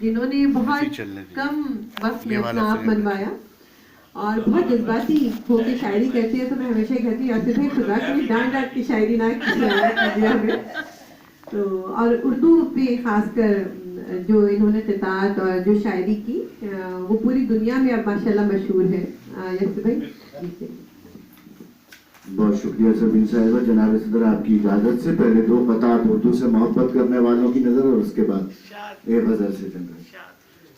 जिन्होंने बहुत कम वक्त में अपना आप मनवाया और बहुत जज्बाती होकर शायरी करती है। तो मैं हमेशा कहती हूँ आसिफ भाई खुदा की डांट डांट की शायरी ना कीजिए हमें। तो और उर्दू पे खासकर जो इन्होंने किताब और जो शायरी की वो पूरी दुनिया में अब माशाल्लाह मशहूर है। आसिफ भाई बहुत शुक्रिया सबीन साहिबा। जनाब सदर आपकी इजाजत से पहले दो क़तात उर्दू से मोहब्बत करने वालों की नजर और उसके बाद एक गजल से चंदा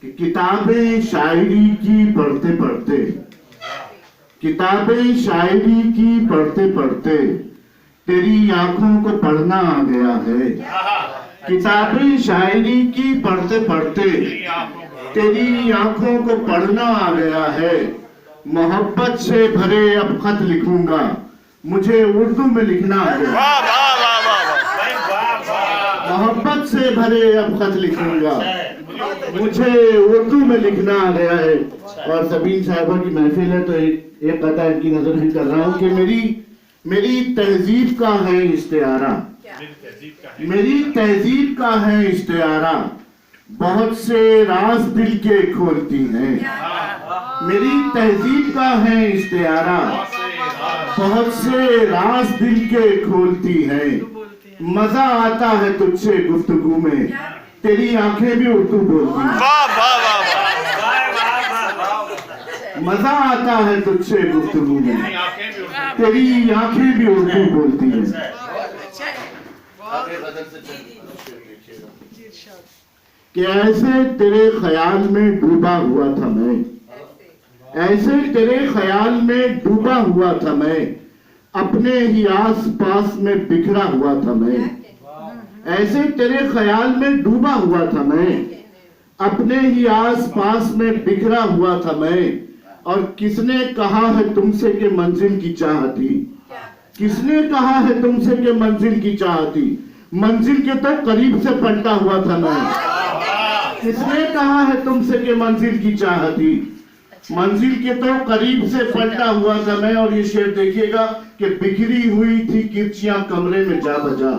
कि किताबें शायरी की पढ़ते पढ़ते, किताबें शायरी की पढ़ते पढ़ते तेरी आंखों को पढ़ना आ गया है। किताबें शायरी की पढ़ते पढ़ते तेरी आंखों को पढ़ना आ गया है। मोहब्बत से भरे अब खत लिखूंगा, मुझे उर्दू में लिखना आ गया। मोहब्बत से भरे अब खत लिखूंगा, मुझे उर्दू में लिखना आ गया है। और सबीन साहिबा की महफिल है तो एक कता इनकी नजर भी कर रहा हूँ कि मेरी तहजीब का है इस्तिआरा, मेरी तहजीब का है इस्तिआरा, बहुत से राज दिल के खोलती हैं। मेरी तहजीब का है इस्तिआरा, बहुत से राज दिल के खोलती हैं। मजा आता है तुझसे गुफ्तगू में, तेरी आंखें भी उर्दू बोलती हैं। मजा आता है तुझसे गुफ्तगू में, तेरी आंखें भी उर्दू बोलती हैं। कि ऐसे तेरे ख्याल में डूबा हुआ था मैं, ऐसे तेरे ख्याल में डूबा हुआ था मैं, अपने ही आस पास में बिखरा हुआ था मैं। ऐसे तेरे ख्याल में डूबा हुआ था मैं, अपने ही आस पास में बिखरा हुआ था मैं। और किसने कहा है तुमसे कि मंजिल की चाह थी, किसने कहा है तुमसे कि मंजिल की चाह थी, मंजिल के तो करीब से पलटा हुआ था मैं। किसने कहा है तुमसे कि मंजिल की चाह थी, मंजिल के तो करीब से पलटा हुआ था मैं। और ये शेर देखिएगा कि बिखरी हुई थी किरचियां कमरे में जा बजा,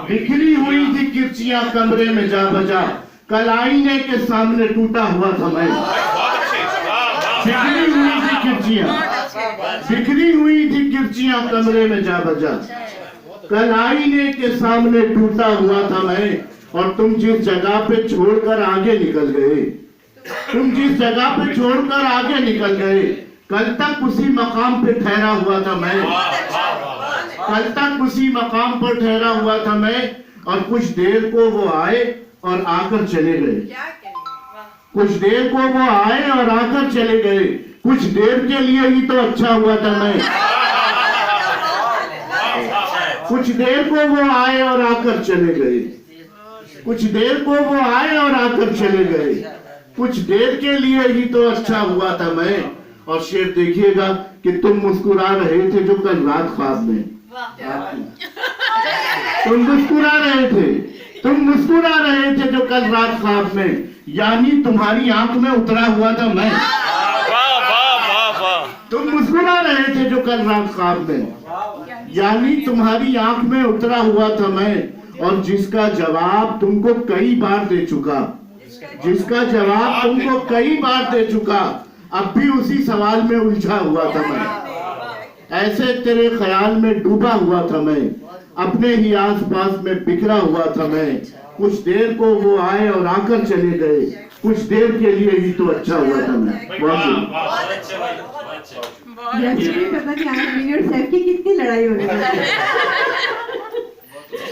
बिखरी हुई थी किरचियां कमरे में जा बजा, कल आईने के सामने टूटा हुआ था मैं। बिखरी हुई थी किरचियां, बिखरी हुई थी किरचियां कमरे में जा बजा, कल आईने के सामने टूटा हुआ था मैं। और तुम जिस जगह पे छोड़कर आगे निकल गए, तुम जिस जगह पे छोड़कर आगे निकल गए, कल तक उसी मकाम पे ठहरा हुआ था मैं। कल तक उसी मकाम पर ठहरा हुआ था मैं। और कुछ देर को वो आए और आकर चले गए, कुछ देर को वो आए और आकर चले गए, कुछ देर के लिए ही तो अच्छा हुआ था मैं। कुछ देर को वो आए और आकर चले गए, कुछ देर को वो आए और आकर चले गए, कुछ देर के लिए ही तो अच्छा हुआ था मैं। और शेर देखिएगा कि तुम मुस्कुरा रहे थे जो कल रात ख्वाब में, तुम मुस्कुरा रहे थे, तुम मुस्कुरा रहे थे जो कल रात ख्वाब में, यानी तुम्हारी आंख में उतरा हुआ था मैं। तुम मुस्कुरा रहे थे जो कल रात ख्वाब में, यानी तुम्हारी आंख में उतरा हुआ था मैं। और जिसका जवाब तुमको कई बार दे चुका, जिसका जवाब तुमको कई बार दे चुका, अब भी उसी सवाल में उलझा हुआ था मैं। ऐसे तेरे ख्याल में डूबा हुआ था मैं, अपने ही आस पास में बिखरा हुआ था मैं। कुछ देर को वो आए और आकर चले गए, कुछ देर के लिए ही तो अच्छा हुआ था मैं। पता नहीं आज मिनट साहब की कितनी लड़ाई हो रही है।